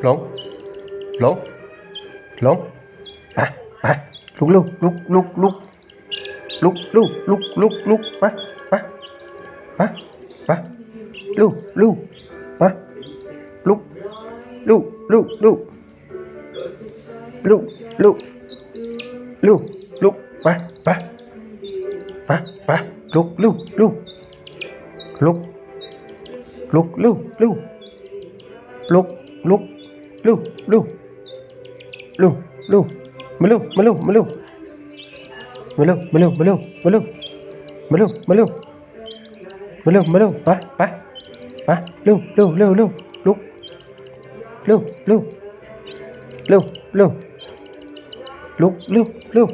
หลงหลงหลงไปลุกลุกลุกลุกลุกลุกลุกลุกลุกลุกไปลุกลุกไปลุกลุกลุกลุกลุกลุกลุกลุกไปลุกลุกลุกลุกลุกลุกลุกลุกลุกลุกลุกลุกลุกมาลุกมาลุกมาลุกมาลุกมาลุกมาลุกมาลุกมาลุกมาลุกมาลุกมาลุกไปลุกลุกลุกลุกลุกลุกลุกลุกลุกลุกลุกลุก